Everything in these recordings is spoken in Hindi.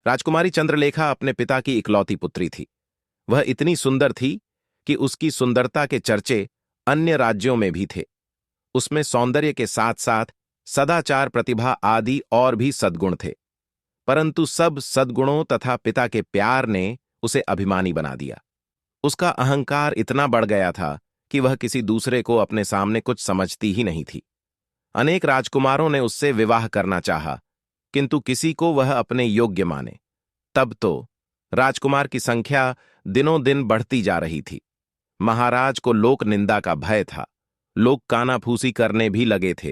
राजकुमारी चंद्रलेखा अपने पिता की इकलौती पुत्री थी। वह इतनी सुंदर थी कि उसकी सुंदरता के चर्चे अन्य राज्यों में भी थे। उसमें सौंदर्य के साथ साथ सदाचार, प्रतिभा आदि और भी सद्गुण थे। परंतु सब सद्गुणों तथा पिता के प्यार ने उसे अभिमानी बना दिया। उसका अहंकार इतना बढ़ गया था कि वह किसी दूसरे को अपने सामने कुछ समझती ही नहीं थी। अनेक राजकुमारों ने उससे विवाह करना चाहा, किंतु किसी को वह अपने योग्य माने। तब तो राजकुमार की संख्या दिनों दिन बढ़ती जा रही थी। महाराज को लोक निंदा का भय था। लोग कानाफूसी करने भी लगे थे,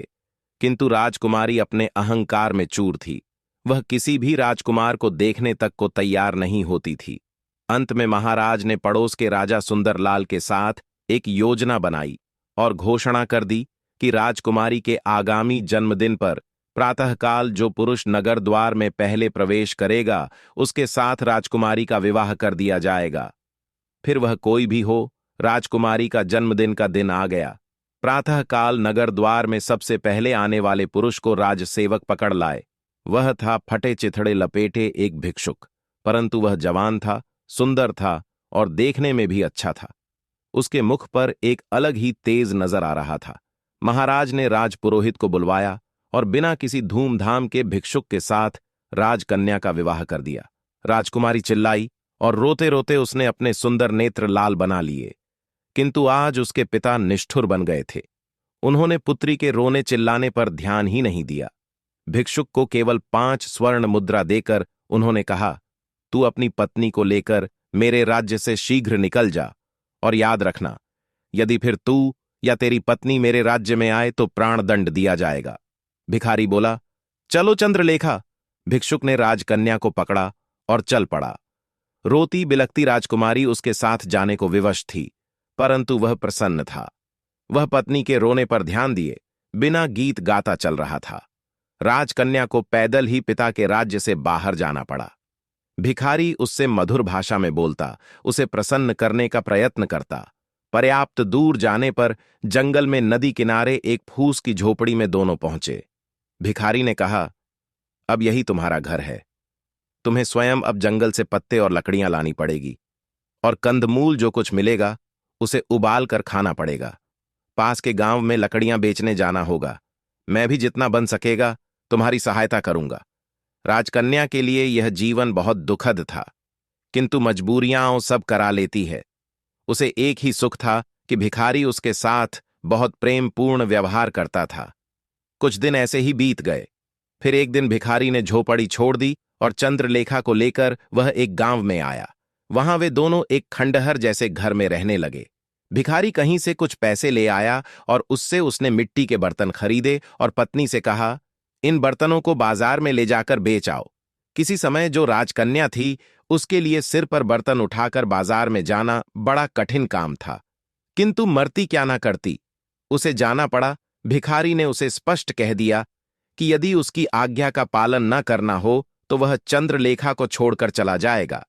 किंतु राजकुमारी अपने अहंकार में चूर थी। वह किसी भी राजकुमार को देखने तक को तैयार नहीं होती थी। अंत में महाराज ने पड़ोस के राजा सुंदरलाल के साथ एक योजना बनाई और घोषणा कर दी कि राजकुमारी के आगामी जन्मदिन पर प्रातःकाल जो पुरुष नगर द्वार में पहले प्रवेश करेगा, उसके साथ राजकुमारी का विवाह कर दिया जाएगा। फिर वह कोई भी हो, राजकुमारी का जन्मदिन का दिन आ गया। प्रातःकाल नगर द्वार में सबसे पहले आने वाले पुरुष को राजसेवक पकड़ लाए। वह था फटे चिथड़े लपेटे एक भिक्षुक, परंतु वह जवान था, सुंदर था और देखने में भी अच्छा था। उसके मुख पर एक अलग ही तेज नजर आ रहा था। महाराज ने राजपुरोहित को बुलवाया और बिना किसी धूमधाम के भिक्षुक के साथ राजकन्या का विवाह कर दिया। राजकुमारी चिल्लाई और रोते रोते उसने अपने सुंदर नेत्र लाल बना लिए। किंतु आज उसके पिता निष्ठुर बन गए थे। उन्होंने पुत्री के रोने चिल्लाने पर ध्यान ही नहीं दिया। भिक्षुक को केवल 5 स्वर्ण मुद्रा देकर उन्होंने कहा, तू अपनी पत्नी को लेकर मेरे राज्य से शीघ्र निकल जा, और याद रखना, यदि फिर तू या तेरी पत्नी मेरे राज्य में आए तो प्राणदंड दिया जाएगा। भिखारी बोला, चलो चंद्रलेखा। भिक्षुक ने राजकन्या को पकड़ा और चल पड़ा। रोती बिलखती राजकुमारी उसके साथ जाने को विवश थी, परंतु वह प्रसन्न था। वह पत्नी के रोने पर ध्यान दिए बिना गीत गाता चल रहा था। राजकन्या को पैदल ही पिता के राज्य से बाहर जाना पड़ा। भिखारी उससे मधुर भाषा में बोलता, उसे प्रसन्न करने का प्रयत्न करता। पर्याप्त दूर जाने पर जंगल में नदी किनारे एक फूस की झोपड़ी में दोनों पहुंचे। भिखारी ने कहा, अब यही तुम्हारा घर है। तुम्हें स्वयं अब जंगल से पत्ते और लकड़ियां लानी पड़ेगी, और कंदमूल जो कुछ मिलेगा उसे उबाल कर खाना पड़ेगा। पास के गांव में लकड़ियां बेचने जाना होगा। मैं भी जितना बन सकेगा तुम्हारी सहायता करूंगा। राजकन्या के लिए यह जीवन बहुत दुखद था, किंतु मजबूरियां सब करा लेती है। उसे एक ही सुख था कि भिखारी उसके साथ बहुत प्रेमपूर्ण व्यवहार करता था। कुछ दिन ऐसे ही बीत गए। फिर एक दिन भिखारी ने झोपड़ी छोड़ दी और चंद्रलेखा को लेकर वह एक गांव में आया। वहां वे दोनों एक खंडहर जैसे घर में रहने लगे। भिखारी कहीं से कुछ पैसे ले आया और उससे उसने मिट्टी के बर्तन खरीदे और पत्नी से कहा, इन बर्तनों को बाजार में ले जाकर बेच आओ। किसी समय जो राजकन्या थी, उसके लिए सिर पर बर्तन उठाकर बाजार में जाना बड़ा कठिन काम था, किंतु मरती क्या ना करती, उसे जाना पड़ा। भिखारी ने उसे स्पष्ट कह दिया कि यदि उसकी आज्ञा का पालन न करना हो तो वह चंद्रलेखा को छोड़कर चला जाएगा।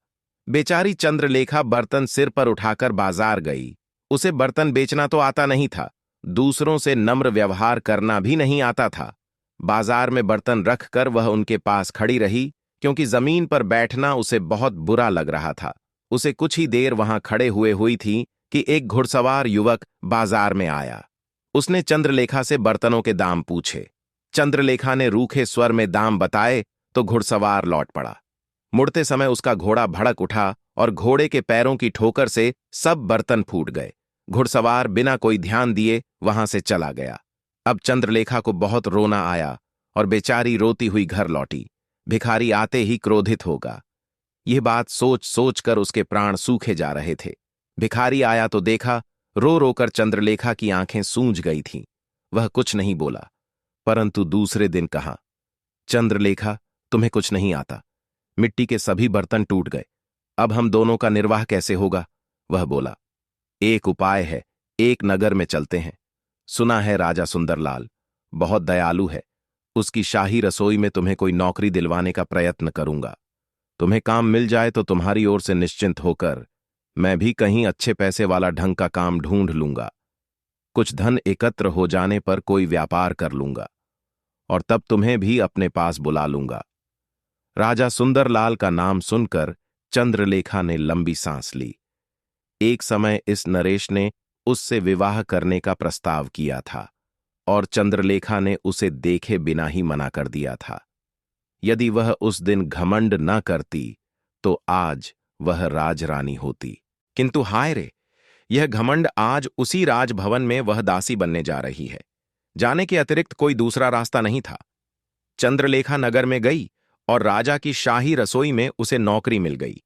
बेचारी चंद्रलेखा बर्तन सिर पर उठाकर बाजार गई। उसे बर्तन बेचना तो आता नहीं था, दूसरों से नम्र व्यवहार करना भी नहीं आता था। बाजार में बर्तन रखकर वह उनके पास खड़ी रही, क्योंकि जमीन पर बैठना उसे बहुत बुरा लग रहा था। उसे कुछ ही देर वहां खड़े हुई थी कि एक घुड़सवार युवक बाजार में आया। उसने चंद्रलेखा से बर्तनों के दाम पूछे। चंद्रलेखा ने रूखे स्वर में दाम बताए तो घुड़सवार लौट पड़ा। मुड़ते समय उसका घोड़ा भड़क उठा और घोड़े के पैरों की ठोकर से सब बर्तन फूट गए। घुड़सवार बिना कोई ध्यान दिए वहां से चला गया। अब चंद्रलेखा को बहुत रोना आया और बेचारी रोती हुई घर लौटी। भिखारी आते ही क्रोधित होगा, यह बात सोच सोच कर उसके प्राण सूखे जा रहे थे। भिखारी आया तो देखा, रो रोकर चंद्रलेखा की आंखें सूज गई थीं। वह कुछ नहीं बोला, परंतु दूसरे दिन कहा, चंद्रलेखा, तुम्हें कुछ नहीं आता। मिट्टी के सभी बर्तन टूट गए। अब हम दोनों का निर्वाह कैसे होगा? वह बोला, एक उपाय है, एक नगर में चलते हैं। सुना है राजा सुंदरलाल बहुत दयालु है। उसकी शाही रसोई में तुम्हें कोई नौकरी दिलवाने का प्रयत्न करूंगा। तुम्हें काम मिल जाए तो तुम्हारी ओर से निश्चिंत होकर मैं भी कहीं अच्छे पैसे वाला ढंग का काम ढूंढ लूंगा। कुछ धन एकत्र हो जाने पर कोई व्यापार कर लूंगा और तब तुम्हें भी अपने पास बुला लूंगा। राजा सुंदरलाल का नाम सुनकर चंद्रलेखा ने लंबी सांस ली। एक समय इस नरेश ने उससे विवाह करने का प्रस्ताव किया था और चंद्रलेखा ने उसे देखे बिना ही मना कर दिया था। यदि वह उस दिन घमंड न करती तो आज वह राजरानी होती। किंतु हाय रे, यह घमंड आज उसी राजभवन में वह दासी बनने जा रही है। जाने के अतिरिक्त कोई दूसरा रास्ता नहीं था। चंद्रलेखा नगर में गई और राजा की शाही रसोई में उसे नौकरी मिल गई।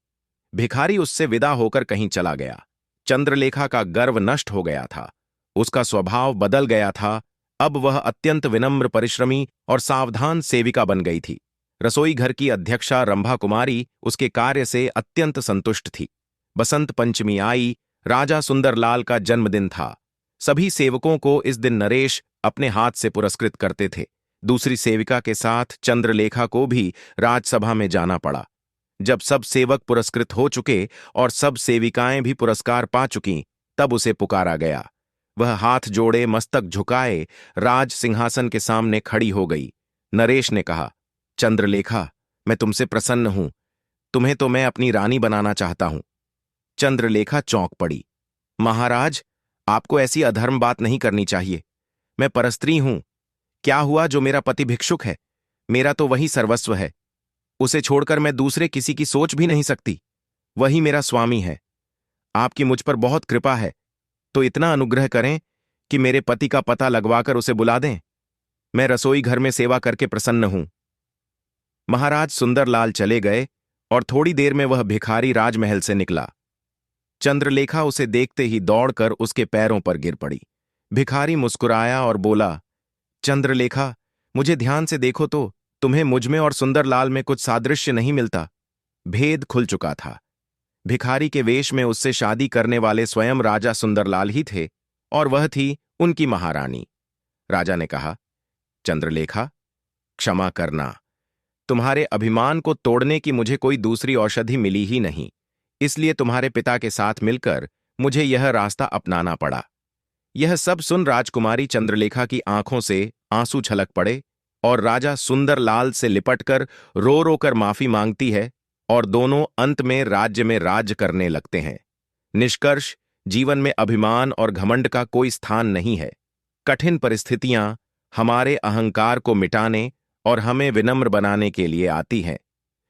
भिखारी उससे विदा होकर कहीं चला गया। चंद्रलेखा का गर्व नष्ट हो गया था, उसका स्वभाव बदल गया था। अब वह अत्यंत विनम्र, परिश्रमी और सावधान सेविका बन गई थी। रसोई घर की अध्यक्षा रंभा कुमारी उसके कार्य से अत्यंत संतुष्ट थी। बसंत पंचमी आई, राजा सुंदरलाल का जन्मदिन था। सभी सेवकों को इस दिन नरेश अपने हाथ से पुरस्कृत करते थे। दूसरी सेविका के साथ चंद्रलेखा को भी राजसभा में जाना पड़ा। जब सब सेवक पुरस्कृत हो चुके और सब सेविकाएं भी पुरस्कार पा चुकीं, तब उसे पुकारा गया। वह हाथ जोड़े, मस्तक झुकाए राज सिंहासन के सामने खड़ी हो गई। नरेश ने कहा, चंद्रलेखा, मैं तुमसे प्रसन्न हूं। तुम्हें तो मैं अपनी रानी बनाना चाहता हूं। चंद्रलेखा चौंक पड़ी। महाराज, आपको ऐसी अधर्म बात नहीं करनी चाहिए। मैं परस्त्री हूं। क्या हुआ जो मेरा पति भिक्षुक है? मेरा तो वही सर्वस्व है। उसे छोड़कर मैं दूसरे किसी की सोच भी नहीं सकती। वही मेरा स्वामी है। आपकी मुझ पर बहुत कृपा है, तो इतना अनुग्रह करें कि मेरे पति का पता लगवाकर उसे बुला दें। मैं रसोई घर में सेवा करके प्रसन्न हूं। महाराज सुंदरलाल चले गए और थोड़ी देर में वह भिखारी राजमहल से निकला। चंद्रलेखा उसे देखते ही दौड़कर उसके पैरों पर गिर पड़ी। भिखारी मुस्कुराया और बोला, चंद्रलेखा, मुझे ध्यान से देखो तो तुम्हें मुझ में और सुंदरलाल में कुछ सादृश्य नहीं मिलता। भेद खुल चुका था। भिखारी के वेश में उससे शादी करने वाले स्वयं राजा सुंदरलाल ही थे और वह थी उनकी महारानी। राजा ने कहा, चंद्रलेखा, क्षमा करना। तुम्हारे अभिमान को तोड़ने की मुझे कोई दूसरी औषधि मिली ही नहीं, इसलिए तुम्हारे पिता के साथ मिलकर मुझे यह रास्ता अपनाना पड़ा। यह सब सुन राजकुमारी चंद्रलेखा की आंखों से आंसू छलक पड़े और राजा सुंदरलाल से लिपटकर रो रो कर माफी मांगती है और दोनों अंत में राज्य में राज करने लगते हैं। निष्कर्ष, जीवन में अभिमान और घमंड का कोई स्थान नहीं है। कठिन परिस्थितियां हमारे अहंकार को मिटाने और हमें विनम्र बनाने के लिए आती हैं।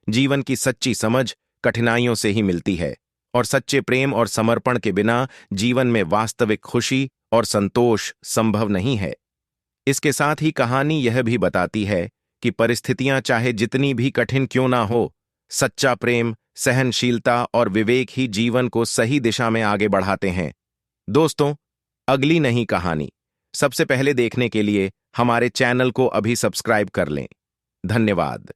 जीवन की सच्ची समझ कठिनाइयों से ही मिलती है और सच्चे प्रेम और समर्पण के बिना जीवन में वास्तविक खुशी और संतोष संभव नहीं है। इसके साथ ही कहानी यह भी बताती है कि परिस्थितियां चाहे जितनी भी कठिन क्यों ना हो, सच्चा प्रेम, सहनशीलता और विवेक ही जीवन को सही दिशा में आगे बढ़ाते हैं। दोस्तों, अगली नई कहानी सबसे पहले देखने के लिए हमारे चैनल को अभी सब्सक्राइब कर लें। धन्यवाद।